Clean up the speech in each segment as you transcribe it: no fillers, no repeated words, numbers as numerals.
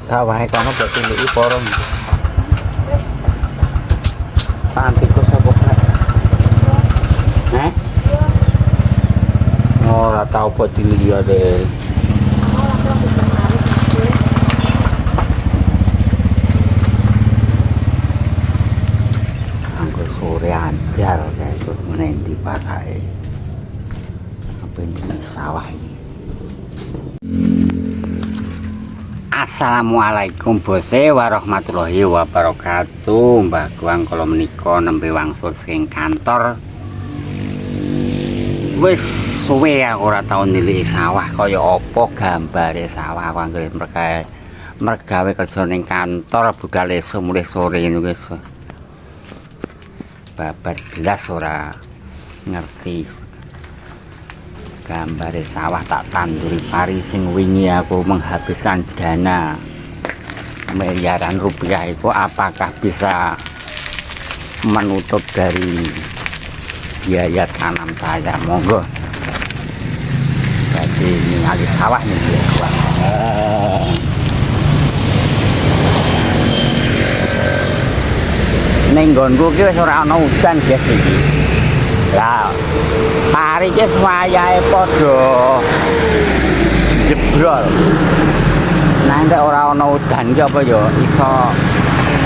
Sawah kono berarti ndek porong. Antiku sapa Pak? Heh? Ora tau apa dilihat deh. Anggur sore anjar kayak itu menendi parake. Apa ini sawah ini? Assalamualaikum bose warahmatullahi wabarakatuh. Mbah Guang kalau menika nembe wangsul saking kantor. Wis suwe aku ora tau niliki sawah kaya apa gambare sawah. Aku anggere mergawe kerja ning kantor budal esuk mulih sore ngono wis. Babar belas ora ngerti. Gambare sawah tak tanduri pari sing wingi aku menghabiskan dana miliaran rupiah itu apakah bisa menutup dari biaya tanam saya? Monggo jadi ningali sawah nih ya Bang. Ning nggonku ki wis ora ana udan guys iki. Lah pari ki wayahe padha jebrol. Nah nek ora ana udan ki apa ya iso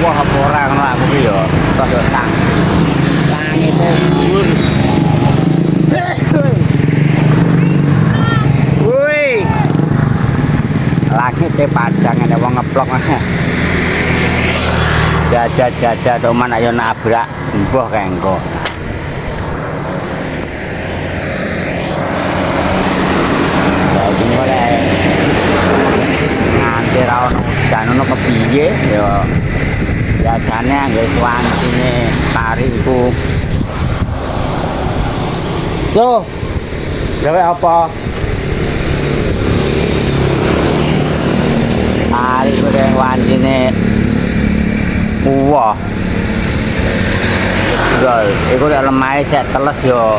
wah apa ora ngono aku ki ya rada tang. Langite dhuwur. Woi. Langite padang ana wong ngeplok. Jaja teman ayo nabrak mbah kae engko. Nganti ra ono udan ono kepiye ya biasane anggere wancine pari iku Tuh gawe apa pari kuwi wancine uwah gol iku lek lemahe sek teles yo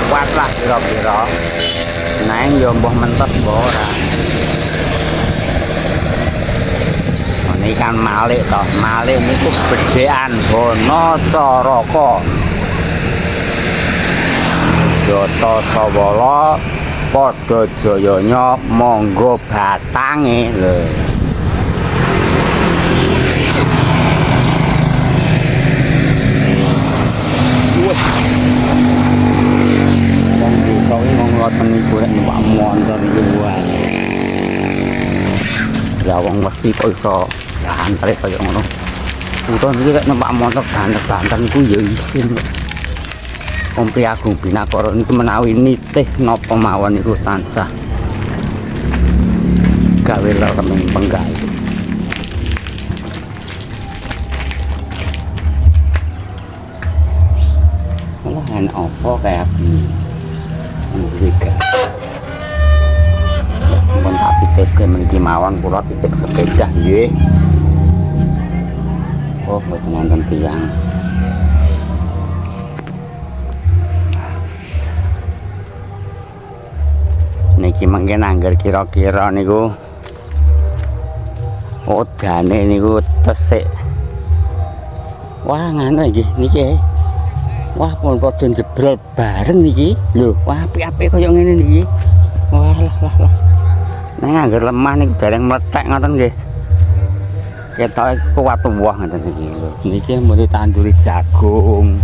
kuat lah kira-kira. Neng yo mbah mentos mbah ora. Ini kan malik toh, malik niku bedhekan Bono Caraka. Jata Sawala padha jayanya monggo batange lho. Ngoten niku rek numpak montor niku wae. Ya wong mesti kok iso antre kaya ngono. Uton iki rek numpak motor banter-banter niku ya isin. Ompi Agung Binakara niku menawi nitih napa mawon niku tansah gawe lemeng penggal. Lah enak apa kayak gini. Mereka meskipun tak pitik ke meniki mawon kula pitik sepeda nggih. Oh mboten wonten tiyang. Niki mangken angger kira-kira niku odane niku tesik. Wah ngono iki niki. Wah pun padha jebrol bareng niki. Lho, wah apik-apik kaya ngene niki. Wah lah. Nah, angger lemah niki bareng meletek ngoten nggih. Ketoke kuat wah ngoten niki lho. Niki mesti tanduri jagung.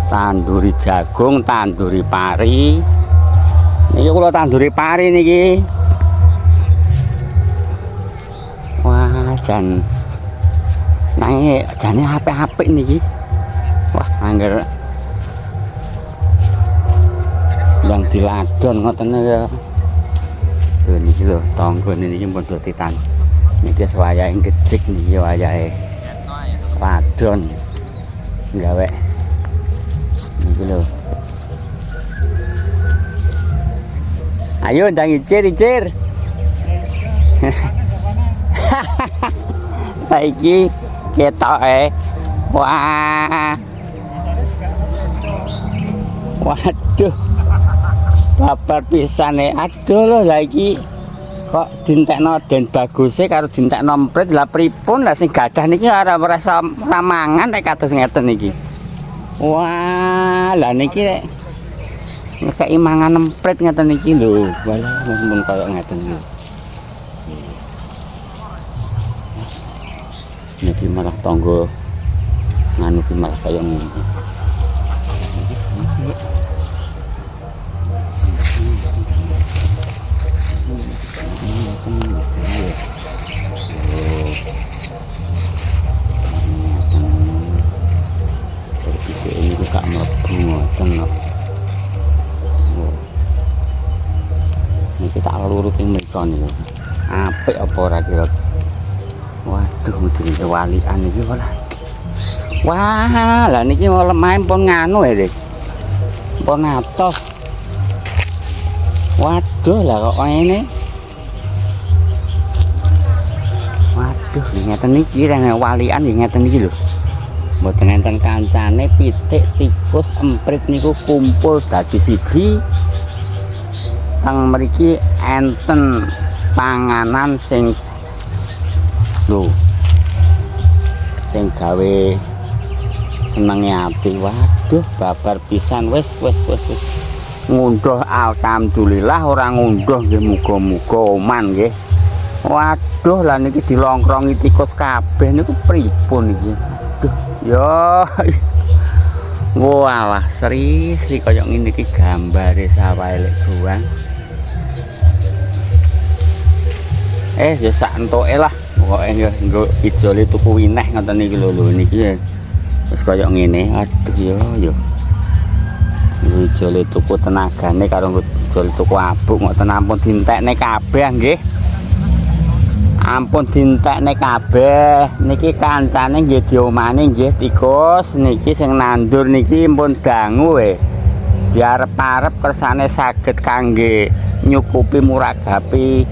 Tanduri jagung, tanduri pari. Niki kula tanduri pari niki. Wah, jan nanging jane apik-apik niki. Wah, angger yang diladon ngoten ya. Lho niki lho, tangga niki pun dotitan. Niki wayahe gejik niki wayahe ladon. Gawe niki lho. Ayo ndang icir-icir. Saiki ketoke wah waduh babar pisane. Aduh lho lah iki kok dintekno Den Baguse karo dintekno emprit lah pripun lah sing gadah niki ora merasa ramangan nek kados ngeten iki. Wah, lah niki nek ngekeki mangan emprit ngeten iki lho. Walah mun koyo ngeten iki. Niki malah tangga nganu ki malah koyo ngene. Ini buka mlebu ngoten kok. Niki tak luru ping mriko niku. Apik apa ora kira. Waduh jenenge walian iki malah. Wah, lah niki mau main pun nganu ya, Dik. Pun atos. Waduh lah kok ngene. Waduh, ngeten niki rene walian nggih ngeten iki lho. Mboten enten kancane pitik tikus emprit niku kumpul dadi siji. Teng mriki enten panganan sing lho sing gawe senenge ati. Waduh babar pisan wis ngunduh alhamdulillah ora ngunduh nggih muga-muga oman nggih. Waduh lah niki dilongkrongi tikus kabeh niku pripun iki. Aduh yo. Walah seri kaya ngene iki gambare sawah elek buang. Ya sak entuke lah. Pokoke yo nggo ijole tuku wineh ngoten iki lho niki ya. Wis kaya ngene. Aduh yo. Nggo ijole tuku tenagane karo nggo ijole tuku abuk ngoten ampun dintekne kabeh nggih. Ampun dintekne kabeh. Niki kancane nggih diomani nggih tikus niki sing nandur niki pun dangu we. Diarep-arep kersane saged kangge nyukupi muragapi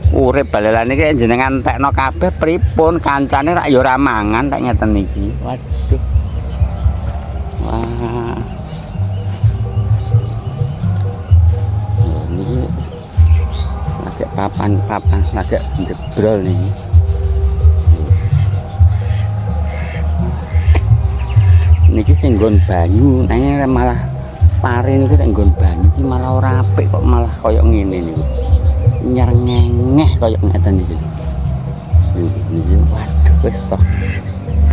urip balelan iki jenengan tekno kabeh pripun kancane rak ya ora mangan tak ngeten niki. Waduh. Wah. Niki lagi papan lagi jebrol niki. Niki sing nggon banyu nang malah pare niku nek nggon banyu iki malah ora apik kok malah kaya ngene niku. Nyerengengeh kaya ngeten iki. Niki waduh wis toh.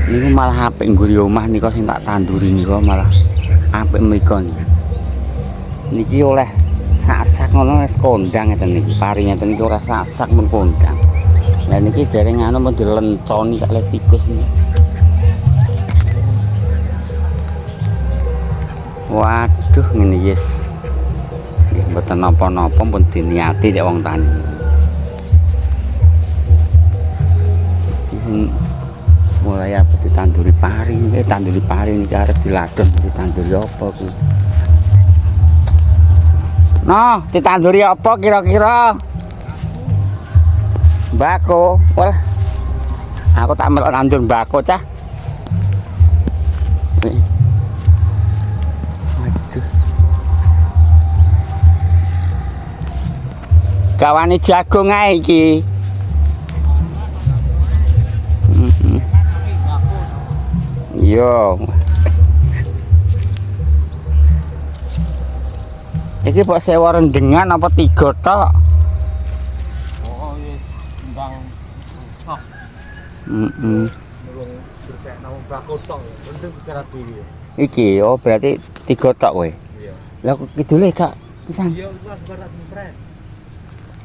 Niku malah apik ngguri omah nika sing tak tanduri nika malah apik mriko niki. Niki oleh sak-sak ngono wis kondang ngeten niki. Pari ngeten niki ora sak-sak men kondang. Lah niki jare nganu men dilenconi kalih tikus niki. Waduh ngene yes. Mboten napa-napa pun diniati nek wong tani. Mulai apa ditanduri pari, tanduri pari niki arep diladon ditanduri apa ku. Noh, ditanduri apa kira-kira? Mbako. Wah. Aku tak melok nandur mbako cah. Kawane jagung ae iki. Yo. Iki kok sewa rendengan apa 3 tok? Oh, wis timbang. Iki oh berarti 3 tok kowe. Iya. Lah kidule gak pisan. Iya, wis barak sempret.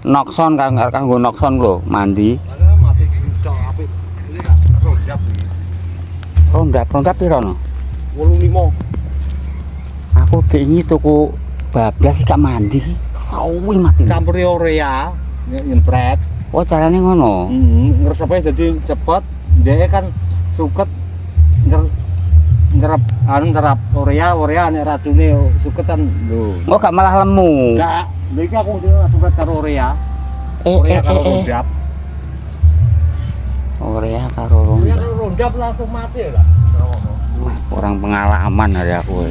Nokson kan nggo nokson lho mandi. Ana mati cocok apik. Iki tak rondap iki. Rondap piro no? 85. Aku keingi tuku bablas iki gak mandi. Sawi mati. Campur urea, nyempret. Oh carane ngono. Ngresepe dadi cepet. Dhek kan suket nyerap urea nek racune suketan lho. Oh gak malah lemu. Enggak, lha iki aku suket karo urea. Urea karo rondap. Urea karo Urea rondap. karo rondap langsung mati lah. Kurang pengalaman hari aku.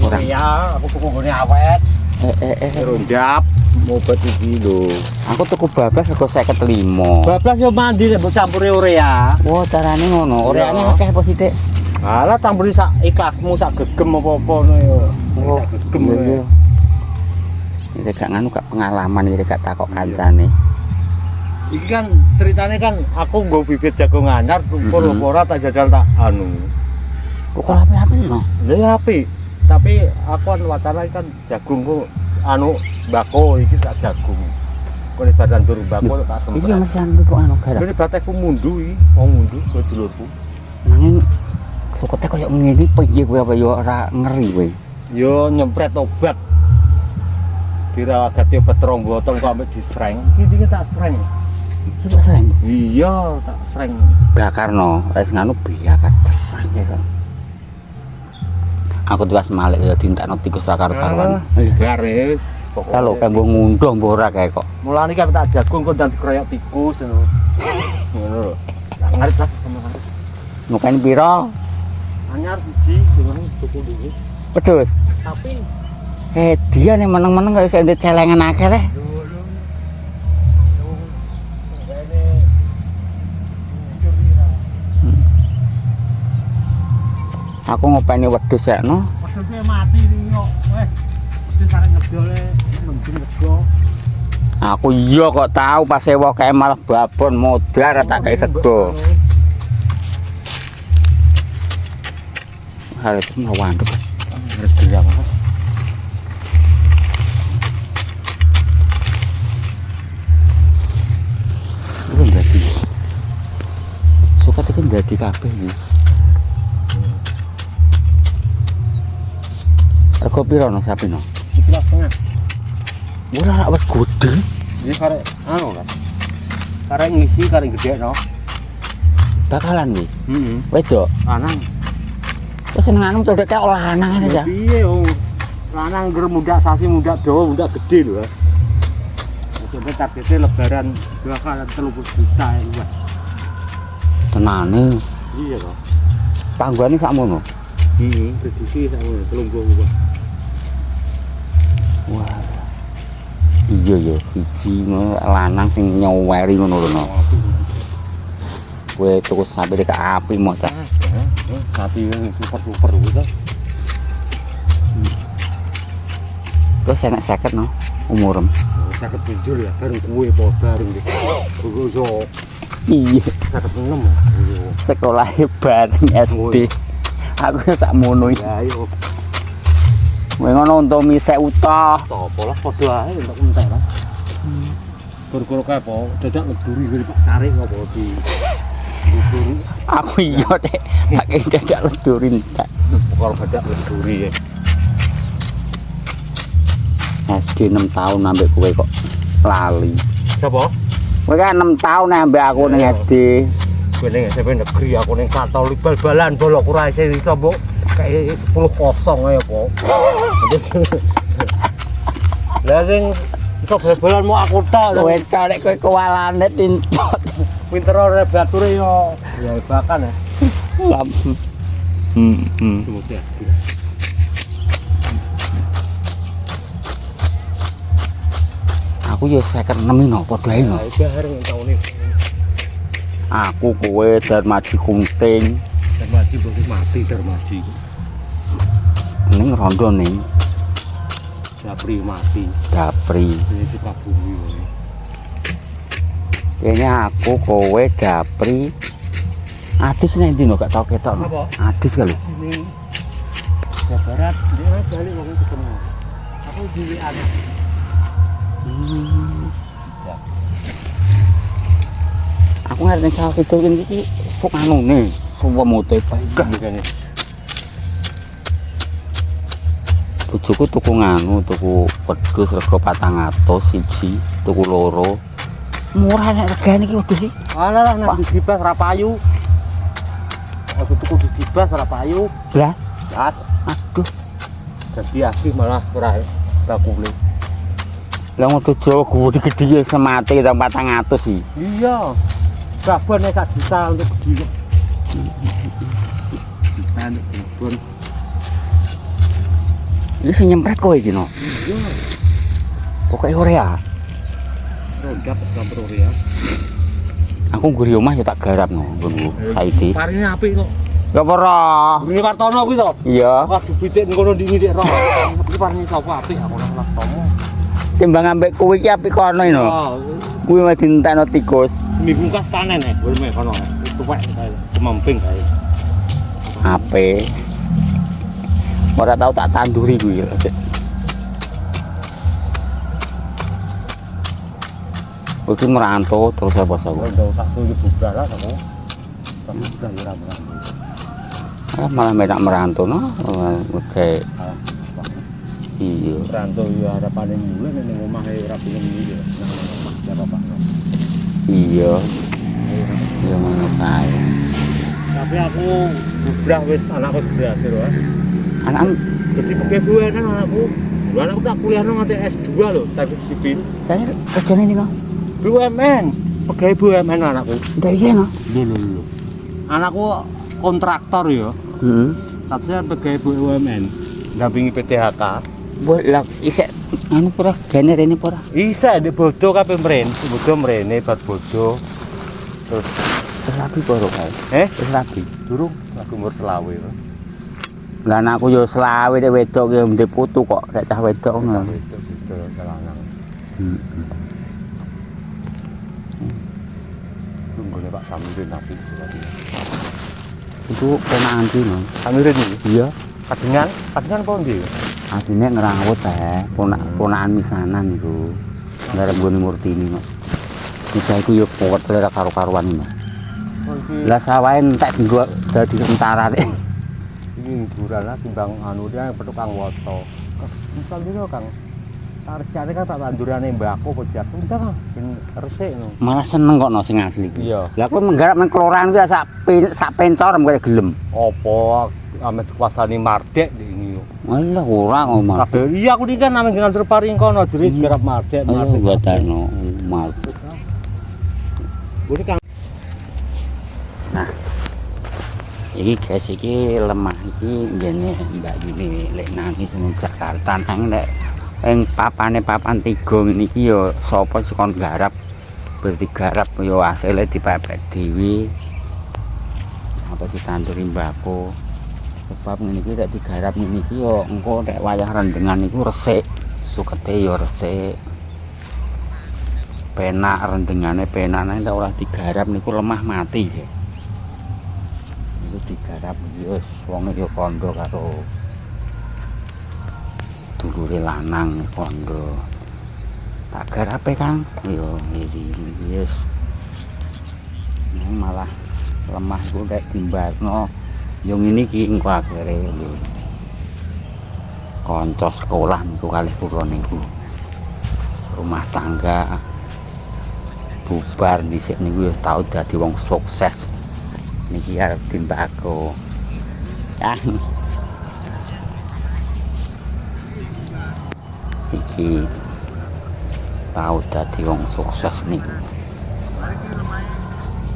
Kurang. Urea aku tuku nggone awet. Rondap mau iki lho. Aku tuku bablas rego 55. Bablas yo mandi nek mbok campuri urea. Wah, carane ngono. Oreane Iya. akeh apa sithik? Alah campuri sak ikhlasmu sak gegem apa-apa ngono yo. Sak gegem. Iya. Iki gak nganu gak pengalaman iki gak takok kancane. Iki kan ceritane kan aku nggo bibit jagung anyar, ora tak jajal tak anu. Kok apik-apik no? Lha ya apik. Tapi aku kan wacana kan jagungku anu mbako iki tak jagung. Kok nek badan tur mbako tak Iki sempet. mesan kok anu garap. Ini batekku mundu iki, wong mundu ke dulurku. Nanging sukote koyo ngene piye kowe apa yo ora ngeri kowe. Yo nyempret obat. Dirawagati obat rong botol kok ambek disreng. Iki tak sreng. Iki kok sering Iya, tak sreng. bakarno, wis nganu biakar cerang ya. Aku tuwas malik ya dintakno tikus sakar-karuan. Garis. Kalau kanggo ngunduh mbok ora kae kok. Mulane kan tak jagung kok dan dikeroyok tikus ngono. Ngono lho. Tak ngarit lah sama kan. Mukane pira? Anyar siji ngono tuku dhewe. Pedus. Tapi Dia nih meneng-meneng kaya sing celengan akeh teh. Aku ngopeni wedhus ya no. Wedhusnya mati kok. Wes. Wedhus arek ngedole mending rego. Aku iya kok tahu pas sewa kae malah babon modar tak kae sego. Hal itu mlawan tuh. Ngerti apa? Itu dadi. Suka tekan dadi kabeh iki. Rego piro no sapi no? 1,5 kilo. Ora wis gede. Ini karek anu kan. Karek ngisi karek gede no. Bakalan wi. Heeh. Wedok. Lanang. Wis senenganmu codek kayak olah lanang aja ya. Piye wong lanang ger muda sasi muda dawa muda gede lho. Coba targetnya lebaran 2 kali 30 juta ya Mbak. Tenane. Iya kok. Panggoane sakmono. Heeh, dadi sakmono 30 Mbak. Wah. Iya ya, siji lanang sing nyoweri ngono lho no. Kowe tuku sapi dek api mo ta. Sapi yang super gitu. Terus enak 50 no umurem. Saya ketunjul ya, bareng kue po bareng deh. Yo, Iya, saya ketenem. sekolah bareng SD. Aku sak mono iki. Ya ayo, Kowe ngono untuk misek utah. topo lah, podo aja untuk entek lah. Guru-guru kayak po, dadak leburi dari Pak Tarik nggak po di leburi. Aku iya dek, tak kira dadak ledurin tak. Kalau dadak leburi ya. SD 6 tahun ambek kowe kok lali. Siapa? Kowe kan 6 tahun ambek aku ning Iya. SD. Gue nih SMP negeri, aku nih Katolik bal-balan bolok kurang saya bisa bu kayak 10-0 ya po. Lah sing iso bal-balan mau aku tok. Kowe karek kowe kewalane tincot. Pinter ora bature yo. Ya bakan ya. Lam. Semoga. Aku ya 56 no padha ae no. Nah, iki areng taune. Aku kowe Darmaji Kunting Darmaji bos mati Darmaji. ning rondo ning Dapri mati. Dapri. Ini si Pak Bumi. Kayaknya aku kowe Dapri. Adis nek ndi no gak tau ketok. No. Apa? Adis kali. Ini Jawa Barat dia balik wong ketemu. Aku di anu. Aku ngerti sawah itu iki sok anu nih, semua motif Enggak kene. bojoku tuku nganu, tuku wedhus rego 400 siji, tuku loro. Murah nek regane iki wedhus iki. Alah lah nang dibas ora payu. Aku tuku dibas ora payu. Blas, Gas. aduh. Jadi asli malah ora bakule. Lah ngono Jawa gede-gede semate 400 iki. Iya. Babon nek 1 juta untuk gede. Juta untuk babon. Iki sing nyempret kowe iki no. Iya. Pokoke Korea. Roda campur ya. Aku ngguri omah ya tak garap no nggonku saiki. Parine apik kok. Ya ora. Ini Wartono kuwi to. Iya. Wah dipitik ngono ndi dik roh. Iki parine sapa apik aku nang Wartono. Timbang ambek kowe iki apik kono ino. Oh, Kuwi mah dientekno tikus. mingkas panen gue kono. Tuwek kae, sememping kae. Ape. Ora tau tak tanduri kuwi. Iki merantau terus apa aku. Ndak usah suwi bubar lah aku. Tak bubar ya ora. Ah malah menak merantau no. Oke. Iya. Rantau ya harapane mulai ning omahe ora pengen iki ya. Ya bapak. Iya. Ya ngono kae. Tapi aku bubrah wis anakku berhasil wae. Anak Jadi pakai BUMN anakku. Lho anakku tak kuliah nganti S2 lho, tapi sipil. saya kerjane nih kok. BUMN, pegawai BUMN anakku. Ndak iya no. Lho. Anakku kontraktor ya. Heeh. Satunya pegawai BUMN, ndampingi PTHK. Boleh isek anu pura gene rene pura. Isa di bodoh kabeh mrene, bar bodoh. Terus Wis rabi pura kae. Wis rabi. durung aku umur selawe. Lah anakku yo selawe nek wedok ki ndek putu kok, nek cah wedok ngono. Itu gitu lanang. Heeh. Tunggone Pak Samirin tapi. Itu ponakan ki no. Samirin iki. Iya. Kadengan apa ndi? Asline ngerawut ponakan misanan iku. Ngarep nggone Murtini kok. Iki iku yo kuwat ora karo-karuan iki. Lah sawahe entek nggo dadi tentara nek. Ini hiburan lah timbang anu dia petuk Kang Woto. Misal dino Kang. Tarjane kan tak tandurane mbakku pojak. Entar ben resik no. Malah seneng kok no sing asli ku. Iya. Lah kowe menggarap nang kelurahan kuwi sak pencor mrene gelem. Apa ame dikuasani Mardek ini yo. Alah ora ngomong. Kabeh iya aku iki kan nang ngantur paring kono jere digarap Mardek. Ayo badano mal. Budi Kang. Nah. Iki guys iki lemah iki ngene Mbak Yuni lek nangis ning Jakarta nang nek ing papan 3 ngene iki yo sapa sing kon garap berarti garap yo asile dipepet dhewe apa ditanduri mbako sebab ngene iki nek digarap ngene iki yo engko nek wayah rendengan iku resik sukete yo resik penak rendengane penane nek ora digarap niku lemah mati ya. Itu digarap wis wong yo kandha karo dulure lanang kandha. Tak garape Kang. Yo iki wis. Malah lemah iku nek dimbarno yo ngene iki engko akhire yo. Kanca sekolah niku kalih kula niku. Rumah tangga bubar dhisik niku yo tau dadi wong sukses. Niki arep timbako. Ah. Iki tau dadi wong sukses niku.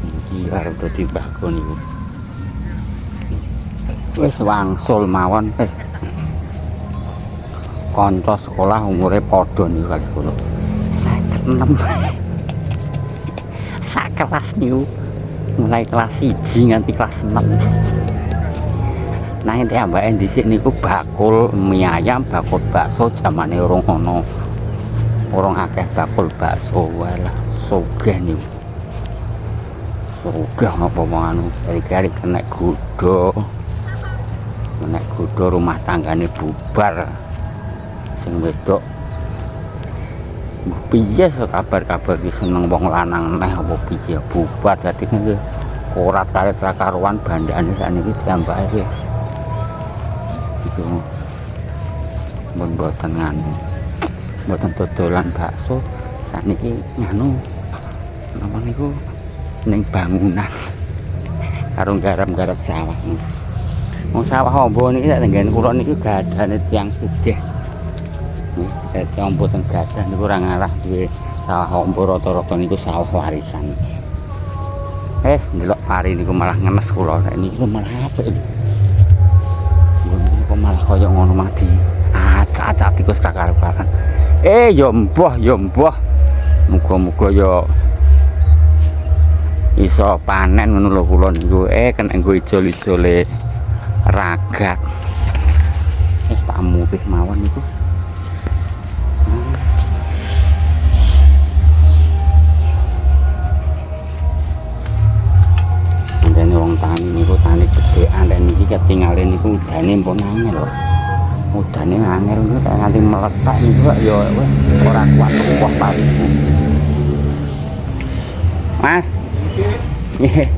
Niki arep dadi timbako niku. Wis wangsul mawon wis. Kanca sekolah umure padha niku kalih kula. 56. Sak kelas niku. Mulai kelas 1 nganti kelas 6. Nah ente ambake dhisik niku bakul mie ayam, bakul bakso zamane urung ana. Urung akeh bakul bakso walah sugih niku. Sugih napa anu kari-kari kena godho. Kena godho rumah tanggane bubar. Sing wedok piye kabar-kabar ki seneng wong lanang neh apa piye bubar dadi niki korat karet ra karuan bandane sakniki diambake wis iku mun boten nganu boten dodolan bakso sakniki nganu napa niku ning bangunan karo garap-garap sawah wong sawah ombo niki nek nggen kula niki gadane tiyang sugih. Campur teng gadah niku ora ngarah duwe sawah ombo rata-rata niku sawah warisan. Wes ndelok pari niku malah ngenes kula. Nek niku malah apik. Niku kok malah kaya ngono mati. cacah tikus ra karuan. Yo mbah, yo mbah. Muga-muga yo iso panen ngono lho kula niku. Kena nggo ijol-ijole ragat. Wis tak mupih mawon niku. Andene wong tani niku tani gedhean dan iki ketinggalan niku udane mpun angel lho. Udane angel niku tak nganti meletak niku ya wis ora kuat kuah pariku. Mas. Nggih.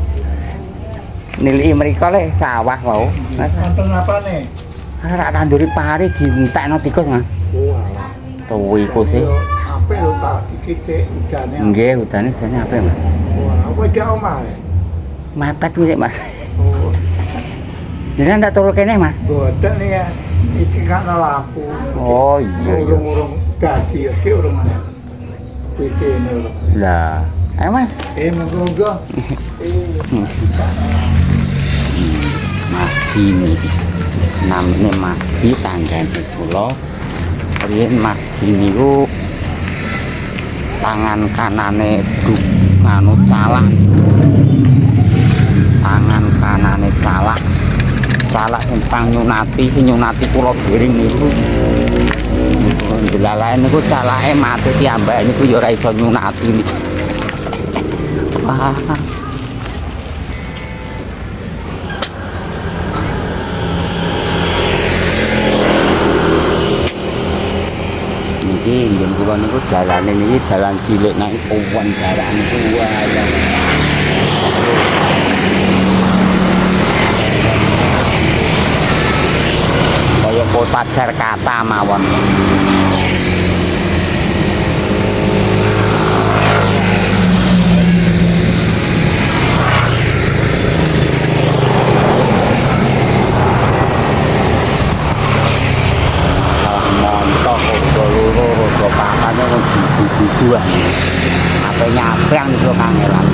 Nilai mriko le sawah wau. Mas Wonten apane? tak tanduri pari dientekno tikus, Mas. Tuwi iku sih. Apik lho tak iki cek ujane. Nggih, udane jane apik, Mas. Wah, apa gak omah? Mepet kuwi, Mas. Oh, Jenengan tak turu kene, Mas. boten ya. Iki kan lampu. Oh iya iya. Urung gaji iki urung ana. Iki lho. Lah, ayo Mas. Monggo. Mas Jini. Namanya Mas Ji tanggane kula. Riyen Mas Jini niku tangan kanane anu calak. Tangan kanane calak. Calak sing pang nyunati, sing nyunati kula giring niku. Delalae niku calake mati piyambake niku ya ora iso nyunati niku. Wah. Niki njen kula niku dalane niki dalan cilik nang Puwon dalan niku wayah. Kaya kota Jakarta mawon. Apa nyabrang itu kangelan.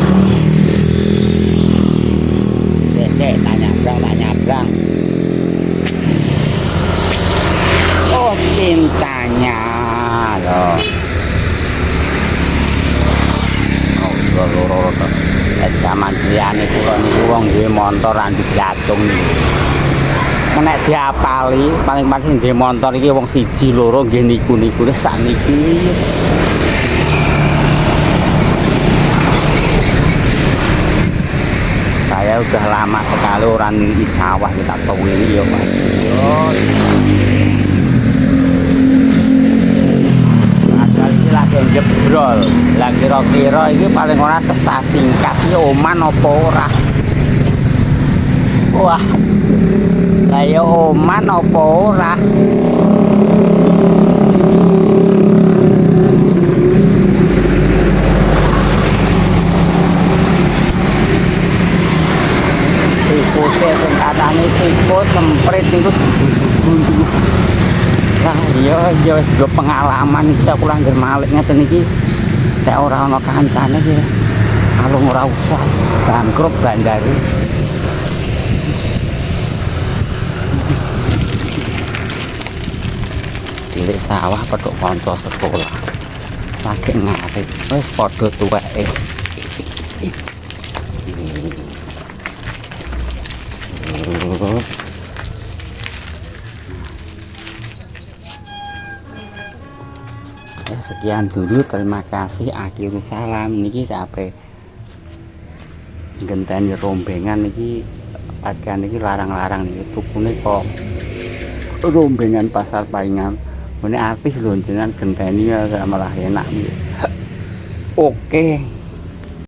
Sesek tak nyabrang. Oh cintanya loh. Oh loro zaman liyane kula niku wong duwe montor andi jatung niku. Nek diapali paling-paling duwe montor iki wong siji loro nggih niku sakniki. Saya udah lama sekali orang di sawah kita tahu ini ya Mas. Padahal ini lagi jebrol, lagi kira-kira ini paling ora sesasingkat ini oman apa ora. Wah, lah ya oman apa ora. Tikusnya sing katane tikus semprit niku buntu. Lah iya wis go pengalaman iki aku langgar malik ngeten iki. Nek ora ana kancane iki alung ora usah bangkrut bandare. Cilik sawah petuk kanca sekolah. Lagi ngarit wis padha tuweke. Sekian dulu, terima kasih. Akhir salam niki sampai genteni rombengan niki pakaian niki larang-larang niki tukune kok rombengan pasar Paingan. Ini artis lho jenengan genteni ya malah enak. Oke.